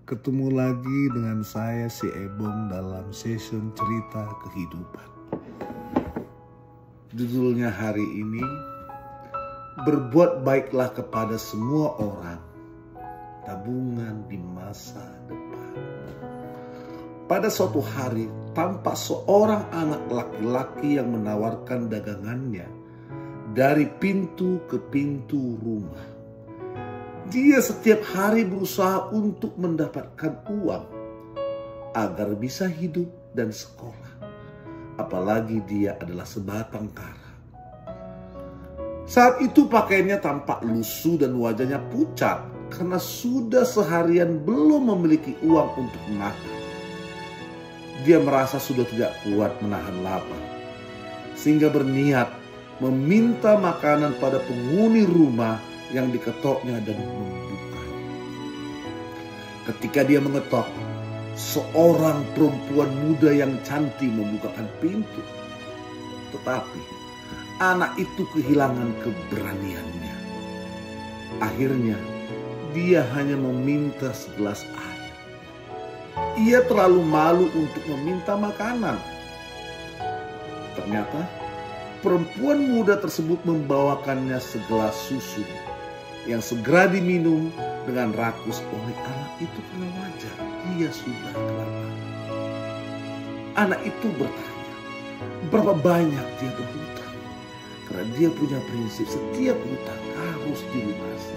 Ketemu lagi dengan saya si Ebong dalam session cerita kehidupan. Judulnya hari ini, berbuat baiklah kepada semua orang, tabungan di masa depan. Pada suatu hari, tampak seorang anak laki-laki yang menawarkan dagangannya dari pintu ke pintu rumah. Dia setiap hari berusaha untuk mendapatkan uang agar bisa hidup dan sekolah. Apalagi dia adalah sebatang kara. Saat itu pakaiannya tampak lusuh dan wajahnya pucat karena sudah seharian belum memiliki uang untuk makan. Dia merasa sudah tidak kuat menahan lapar, sehingga berniat meminta makanan pada penghuni rumah yang diketoknya dan membukanya. Ketika dia mengetok, seorang perempuan muda yang cantik membukakan pintu. Tetapi anak itu kehilangan keberaniannya. Akhirnya dia hanya meminta segelas air. Ia terlalu malu untuk meminta makanan. Ternyata perempuan muda tersebut membawakannya segelas susu yang segera diminum dengan rakus oleh anak itu karena wajar dia sudah kelaparan. Anak itu bertanya, berapa banyak dia berhutang? Karena dia punya prinsip setiap hutang harus dilunasi.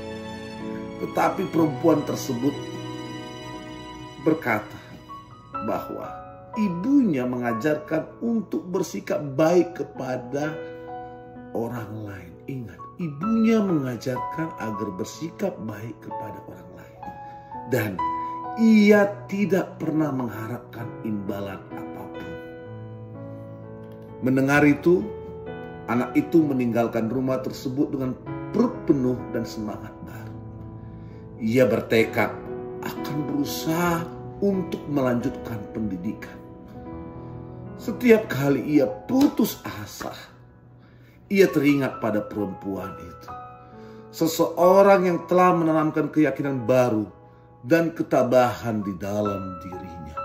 Tetapi perempuan tersebut berkata bahwa ibunya mengajarkan untuk bersikap baik kepada orang lain. Ingat, ibunya mengajarkan agar bersikap baik kepada orang lain. Dan ia tidak pernah mengharapkan imbalan apapun. Mendengar itu, anak itu meninggalkan rumah tersebut dengan perut penuh dan semangat baru. Ia bertekad akan berusaha untuk melanjutkan pendidikan. Setiap kali ia putus asa, ia teringat pada perempuan itu. Seseorang yang telah menanamkan keyakinan baru dan ketabahan di dalam dirinya.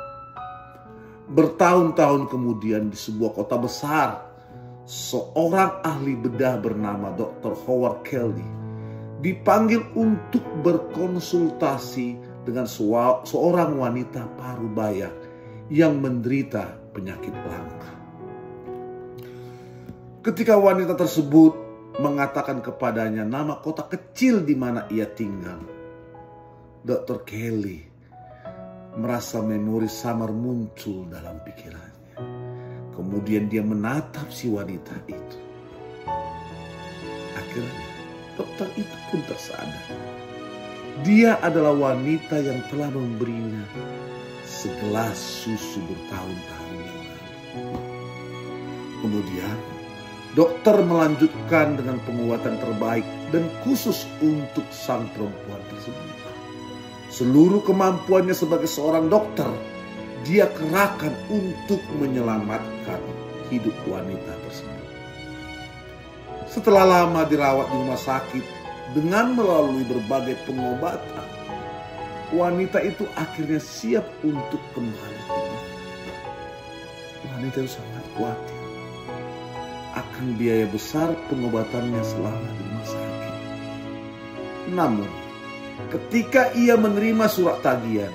Bertahun-tahun kemudian di sebuah kota besar, seorang ahli bedah bernama Dr. Howard Kelly dipanggil untuk berkonsultasi dengan seorang wanita parubaya yang menderita penyakit langka. Ketika wanita tersebut mengatakan kepadanya nama kota kecil di mana ia tinggal, Dr. Kelly merasa memori samar muncul dalam pikirannya. Kemudian dia menatap si wanita itu. Akhirnya dokter itu pun tersadar. Dia adalah wanita yang telah memberinya segelas susu bertahun-tahun yang lalu. Kemudian dokter melanjutkan dengan penguatan terbaik dan khusus untuk sang perempuan tersebut. Seluruh kemampuannya sebagai seorang dokter, dia kerahkan untuk menyelamatkan hidup wanita tersebut. Setelah lama dirawat di rumah sakit dengan melalui berbagai pengobatan, wanita itu akhirnya siap untuk kembali pulih. Wanita itu sangat khawatir akan biaya besar pengobatannya selama di rumah sakit. Namun, ketika ia menerima surat tagihan,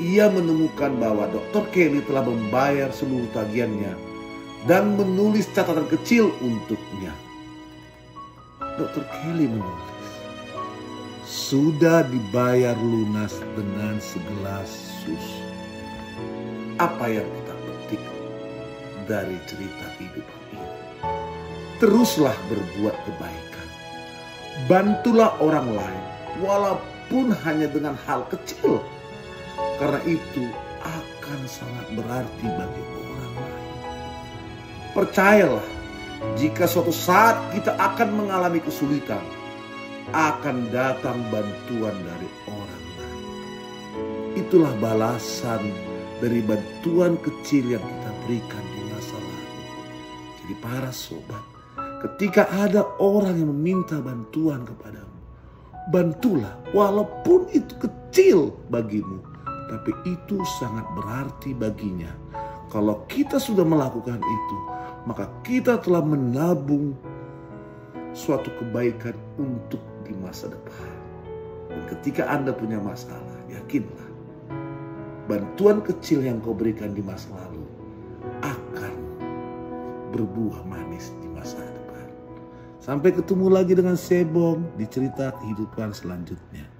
ia menemukan bahwa Dr. Kelly telah membayar seluruh tagihannya dan menulis catatan kecil untuknya. Dr. Kelly menulis, sudah dibayar lunas dengan segelas susu. Apa yang kita petik dari cerita kehidupan ini? Teruslah berbuat kebaikan. Bantulah orang lain walaupun hanya dengan hal kecil. Karena itu akan sangat berarti bagi orang lain. Percayalah, jika suatu saat kita akan mengalami kesulitan, akan datang bantuan dari orang lain. Itulah balasan dari bantuan kecil yang kita berikan di masa lalu. Jadi para sobat, ketika ada orang yang meminta bantuan kepadamu, bantulah walaupun itu kecil bagimu. tapi itu sangat berarti baginya. Kalau kita sudah melakukan itu, maka kita telah menabung suatu kebaikan untuk di masa depan. Dan ketika Anda punya masalah, yakinlah, bantuan kecil yang kau berikan di masa lalu akan berbuah manis di masa depan. Sampai ketemu lagi dengan Sebong di cerita kehidupan selanjutnya.